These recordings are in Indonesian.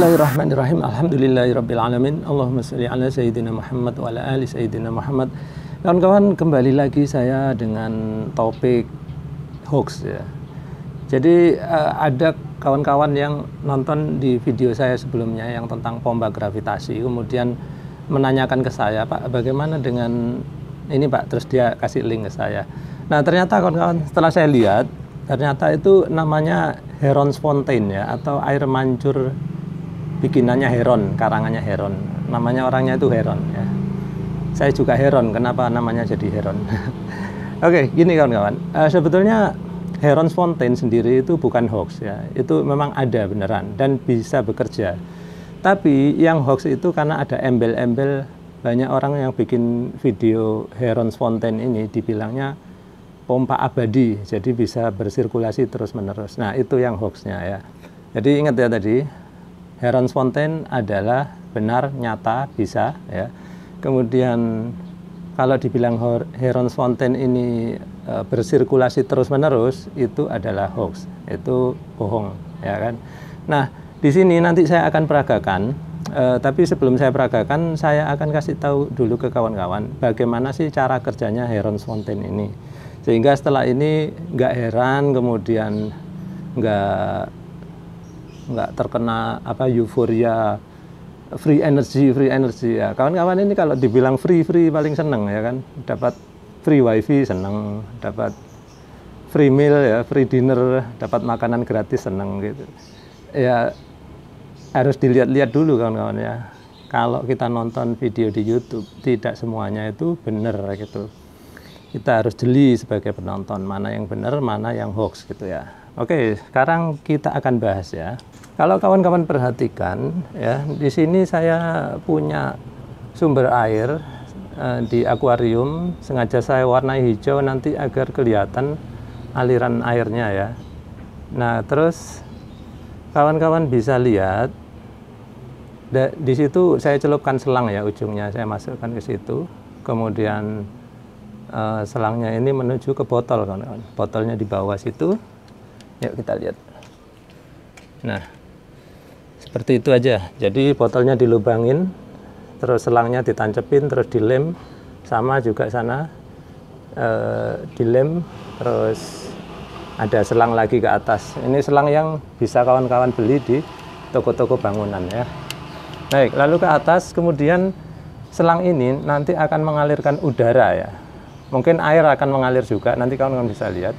Bismillahirrahmanirrahim. Alhamdulillahirabbil alamin. Allahumma shalli ala sayyidina Muhammad wa ala ali sayyidina Muhammad. Kawan-kawan, kembali lagi saya dengan topik hoax ya. Jadi ada kawan-kawan yang nonton di video saya sebelumnya yang tentang pompa gravitasi, kemudian menanyakan ke saya, Pak, bagaimana dengan ini, Pak? Terus dia kasih link ke saya. Nah, ternyata kawan-kawan, setelah saya lihat, ternyata itu namanya Heron's Fountain ya, atau air mancur bikinannya Heron, karangannya Heron. Namanya orangnya itu Heron ya. Saya juga heron, kenapa namanya jadi Heron. Oke, gini kawan-kawan. Sebetulnya Heron's Fountain sendiri itu bukan hoax ya. Itu memang ada beneran dan bisa bekerja. Tapi yang hoax itu karena ada embel-embel, banyak orang yang bikin video Heron's Fountain ini dibilangnya pompa abadi, jadi bisa bersirkulasi terus-menerus. Nah, itu yang hoaxnya ya. Jadi ingat ya tadi, Heron's Fountain adalah benar, nyata, bisa ya. Kemudian kalau dibilang Heron's Fountain ini bersirkulasi terus-menerus, itu adalah hoax, itu bohong ya kan. Nah, di sini nanti saya akan peragakan, tapi sebelum saya peragakan, saya akan kasih tahu dulu ke kawan-kawan bagaimana sih cara kerjanya Heron's Fountain ini. Sehingga setelah ini nggak heran, kemudian nggak terkena euforia free energy ya. Kawan-kawan ini kalau dibilang free paling seneng ya kan, dapat free wifi seneng, dapat free meal ya, free dinner, dapat makanan gratis seneng gitu ya. Harus dilihat-lihat dulu kawan-kawan ya, kalau kita nonton video di YouTube tidak semuanya itu benar gitu. Kita harus jeli sebagai penonton, mana yang benar, mana yang hoax gitu ya. Oke, sekarang kita akan bahas ya. Kalau kawan-kawan perhatikan ya, di sini saya punya sumber air di akuarium, sengaja saya warnai hijau nanti agar kelihatan aliran airnya ya. Nah, terus kawan-kawan bisa lihat di situ saya celupkan selang ya, ujungnya saya masukkan ke situ. Kemudian selangnya ini menuju ke botol, kawan-kawan. Botolnya di bawah situ. Yuk kita lihat. Nah, seperti itu aja. Jadi botolnya dilubangin, terus selangnya ditancepin, terus dilem, sama juga sana dilem, terus ada selang lagi ke atas. Ini selang yang bisa kawan-kawan beli di toko-toko bangunan ya. Baik, lalu ke atas, kemudian selang ini nanti akan mengalirkan udara ya. Mungkin air akan mengalir juga, nanti kawan-kawan bisa lihat.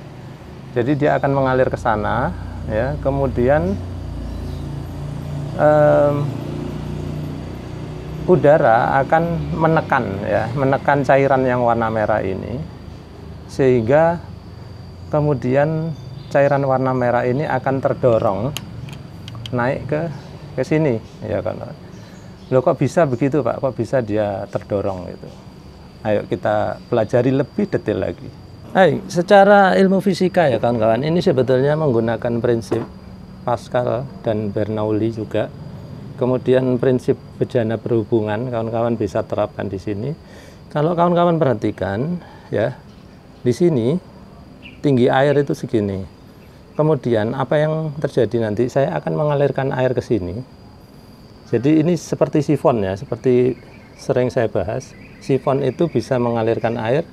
Jadi dia akan mengalir ke sana ya, kemudian udara akan menekan cairan yang warna merah ini, sehingga kemudian cairan warna merah ini akan terdorong naik ke sini ya kan. Loh, kok bisa begitu, Pak? Kok bisa dia terdorong gitu? Ayo kita pelajari lebih detail lagi. Hai, secara ilmu fisika ya kawan-kawan, ini sebetulnya menggunakan prinsip Pascal dan Bernoulli juga. Kemudian prinsip bejana berhubungan kawan-kawan bisa terapkan di sini. Kalau kawan-kawan perhatikan ya, di sini tinggi air itu segini. Kemudian apa yang terjadi nanti? Saya akan mengalirkan air ke sini. Jadi ini seperti sifon ya, seperti sering saya bahas. Sifon itu bisa mengalirkan air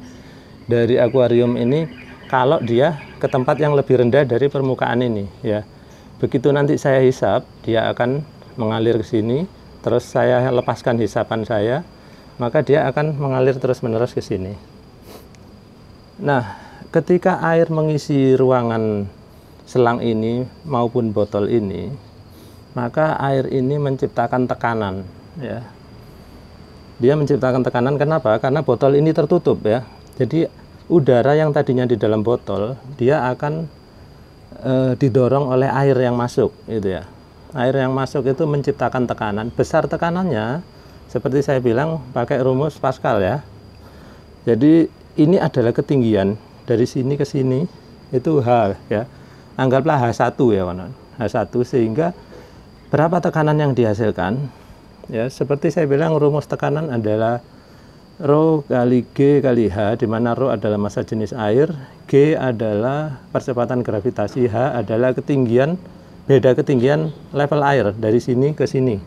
dari akuarium ini kalau dia ke tempat yang lebih rendah dari permukaan ini ya. Begitu nanti saya hisap, dia akan mengalir ke sini, terus saya lepaskan hisapan saya, maka dia akan mengalir terus-menerus ke sini. Nah, ketika air mengisi ruangan selang ini maupun botol ini, maka air ini menciptakan tekanan ya. Dia menciptakan tekanan, kenapa? Karena botol ini tertutup ya. Jadi udara yang tadinya di dalam botol, dia akan didorong oleh air yang masuk gitu ya. Air yang masuk itu menciptakan tekanan. Besar tekanannya, seperti saya bilang, pakai rumus Pascal ya. Jadi ini adalah ketinggian dari sini ke sini, itu H ya. Anggaplah H1 ya kawan. H1, sehingga berapa tekanan yang dihasilkan? Ya, seperti saya bilang, rumus tekanan adalah Rho kali G kali H, di mana Rho adalah massa jenis air, G adalah percepatan gravitasi, H adalah ketinggian beda ketinggian level air dari sini ke sini.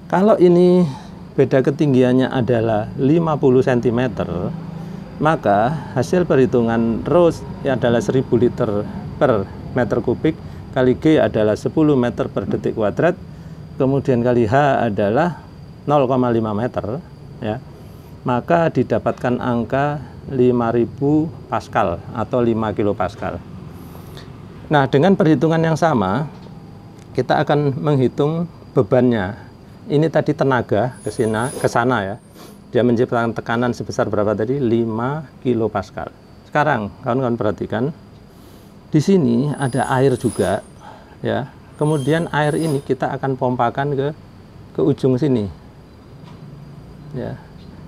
Kalau ini beda ketinggiannya adalah 50 cm, maka hasil perhitungan rho adalah 1000 liter per meter kubik, kali G adalah 10 meter per detik kuadrat, kemudian kali H adalah 0,5 meter, ya, maka didapatkan angka 5000 Pascal atau 5 kilopascal. Nah, dengan perhitungan yang sama, kita akan menghitung bebannya. Ini tadi tenaga ke sana ya. Dia menciptakan tekanan sebesar berapa tadi? 5 kilopascal. Sekarang kawan-kawan perhatikan, di sini ada air juga, ya. Kemudian air ini kita akan pompakan ke ujung sini, ya.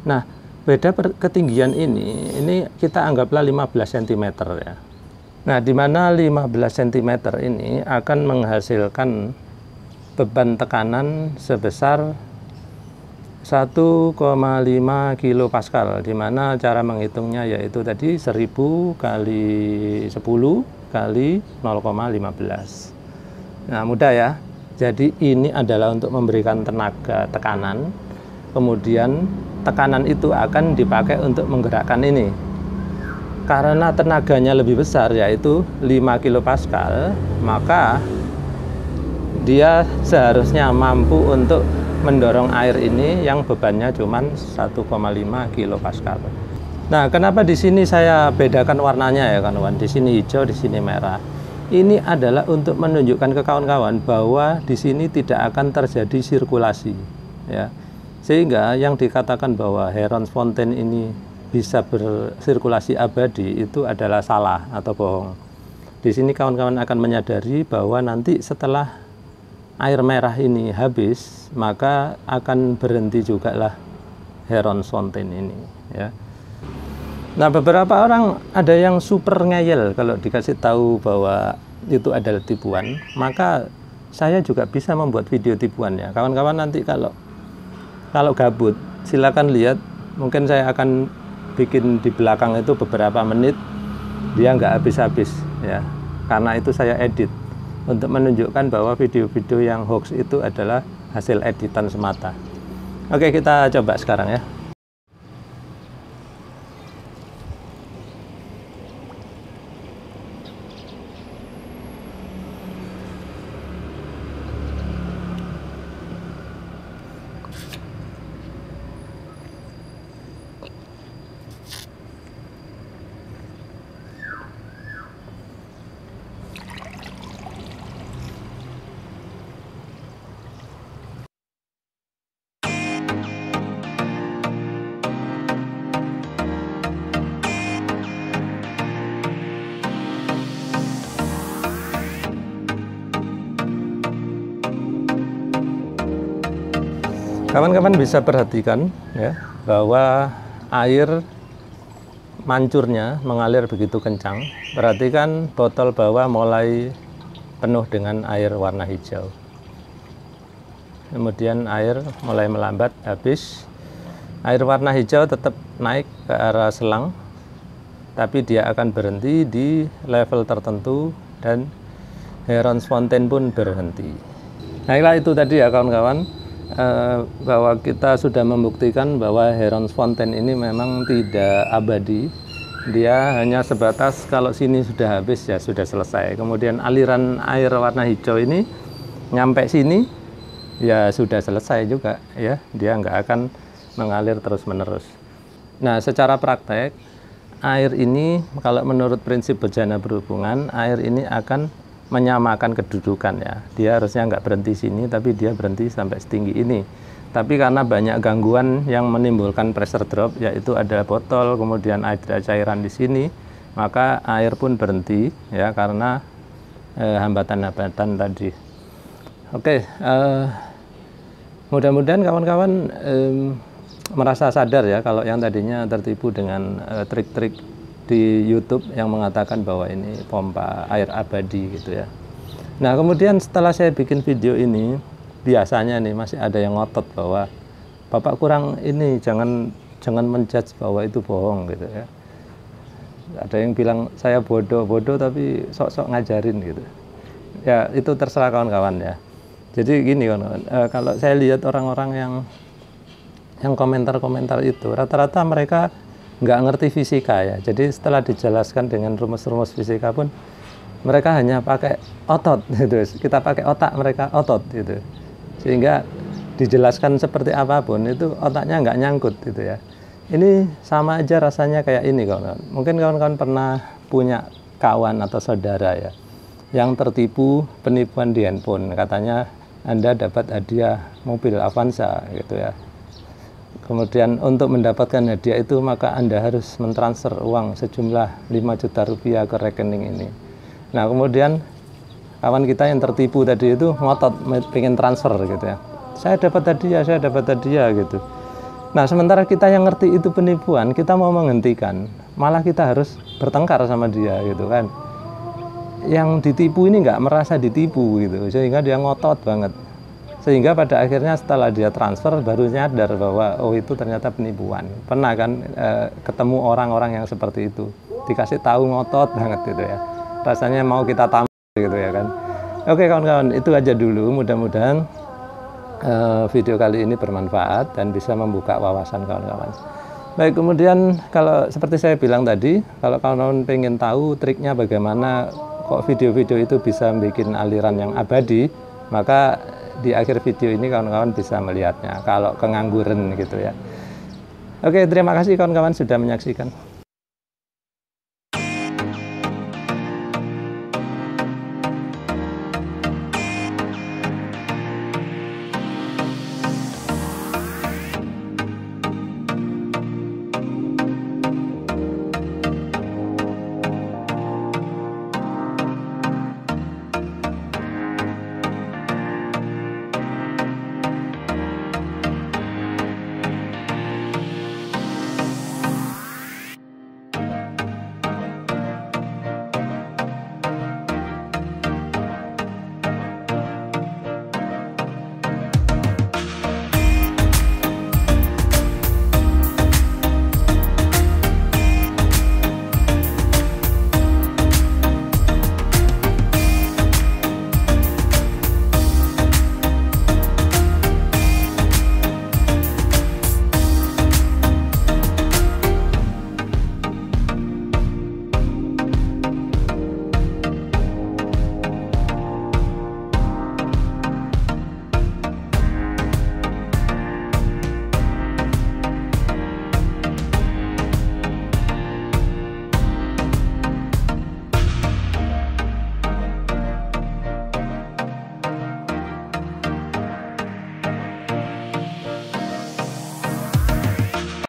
Nah, beda ketinggian ini kita anggaplah 15 cm ya. Nah, di mana 15 cm ini akan menghasilkan beban tekanan sebesar 1,5 kilopascal, di mana cara menghitungnya yaitu tadi 1000 kali 10 kali 0,15. Nah, mudah ya. Jadi ini adalah untuk memberikan tenaga tekanan, kemudian tekanan itu akan dipakai untuk menggerakkan ini. Karena tenaganya lebih besar yaitu 5 kilopascal, maka dia seharusnya mampu untuk mendorong air ini yang bebannya cuma 1,5 kilopascal. Nah, kenapa di sini saya bedakan warnanya ya kawan-kawan? Di sini hijau, di sini merah. Ini adalah untuk menunjukkan ke kawan-kawan bahwa di sini tidak akan terjadi sirkulasi, ya. Sehingga yang dikatakan bahwa Heeronsfontein ini bisa bersirkulasi abadi itu adalah salah atau bohong. Di sini kawan-kawan akan menyadari bahwa nanti setelah air merah ini habis, maka akan berhenti juga lah Heeronsfontein ini, ya. Nah, beberapa orang ada yang super ngeyel kalau dikasih tahu bahwa itu adalah tipuan, maka saya juga bisa membuat video tipuan ya. Kawan-kawan nanti kalau gabut, silakan lihat. Mungkin saya akan bikin di belakang itu beberapa menit, dia nggak habis-habis ya, karena itu saya edit untuk menunjukkan bahwa video-video yang hoax itu adalah hasil editan semata. Oke, kita coba sekarang ya. Kawan-kawan bisa perhatikan ya bahwa air mancurnya mengalir begitu kencang. Perhatikan botol bawah mulai penuh dengan air warna hijau. Kemudian air mulai melambat, habis. Air warna hijau tetap naik ke arah selang, tapi dia akan berhenti di level tertentu dan Heeronsfontein pun berhenti. Nah, itu tadi ya kawan-kawan, bahwa kita sudah membuktikan bahwa Heeronsfontein ini memang tidak abadi. Dia hanya sebatas kalau sini sudah habis ya sudah selesai. Kemudian aliran air warna hijau ini nyampe sini ya sudah selesai juga ya. Dia nggak akan mengalir terus-menerus. Nah, secara praktek air ini kalau menurut prinsip bejana berhubungan, air ini akan menyamakan kedudukan ya. Dia harusnya nggak berhenti sini, tapi dia berhenti sampai setinggi ini. Tapi karena banyak gangguan yang menimbulkan pressure drop, yaitu ada botol, kemudian ada cairan di sini, maka air pun berhenti ya karena hambatan-hambatan tadi. Oke, mudah-mudahan kawan-kawan merasa sadar ya kalau yang tadinya tertipu dengan trik-trik di YouTube yang mengatakan bahwa ini pompa air abadi gitu ya. Nah, kemudian setelah saya bikin video ini, biasanya nih masih ada yang ngotot bahwa Bapak kurang ini, jangan menjudge bahwa itu bohong gitu ya. Ada yang bilang saya bodoh tapi sok-sok ngajarin gitu. Ya itu terserah kawan-kawan ya. Jadi gini kawan-kawan, kalau saya lihat orang-orang yang komentar-komentar itu rata-rata mereka nggak ngerti fisika ya. Jadi setelah dijelaskan dengan rumus-rumus fisika pun mereka hanya pakai otot gitu. Kita pakai otak, mereka otot gitu. Sehingga dijelaskan seperti apapun itu otaknya nggak nyangkut gitu ya. Ini sama aja rasanya kayak ini kawan-kawan. Mungkin kawan-kawan pernah punya kawan atau saudara ya yang tertipu penipuan di handphone. Katanya Anda dapat hadiah mobil Avanza gitu ya. Kemudian untuk mendapatkan hadiah itu maka Anda harus mentransfer uang sejumlah 5 juta rupiah ke rekening ini. Nah kemudian kawan kita yang tertipu tadi itu ngotot pengen transfer gitu ya. Saya dapat hadiah gitu. Nah sementara kita yang ngerti itu penipuan, kita mau menghentikan, malah kita harus bertengkar sama dia gitu kan. Yang ditipu ini nggak merasa ditipu gitu, sehingga dia ngotot banget. Sehingga pada akhirnya setelah dia transfer baru nyadar bahwa oh itu ternyata penipuan. Pernah kan ketemu orang-orang yang seperti itu, dikasih tahu ngotot banget gitu ya. Rasanya mau kita tampar gitu ya kan. Oke kawan-kawan, itu aja dulu. Mudah-mudahan video kali ini bermanfaat dan bisa membuka wawasan kawan-kawan. Baik, kemudian kalau seperti saya bilang tadi, kalau kawan-kawan pengen tahu triknya bagaimana kok video-video itu bisa bikin aliran yang abadi, maka di akhir video ini kawan-kawan bisa melihatnya kalau kengangguran gitu ya. Oke, terima kasih kawan-kawan sudah menyaksikan.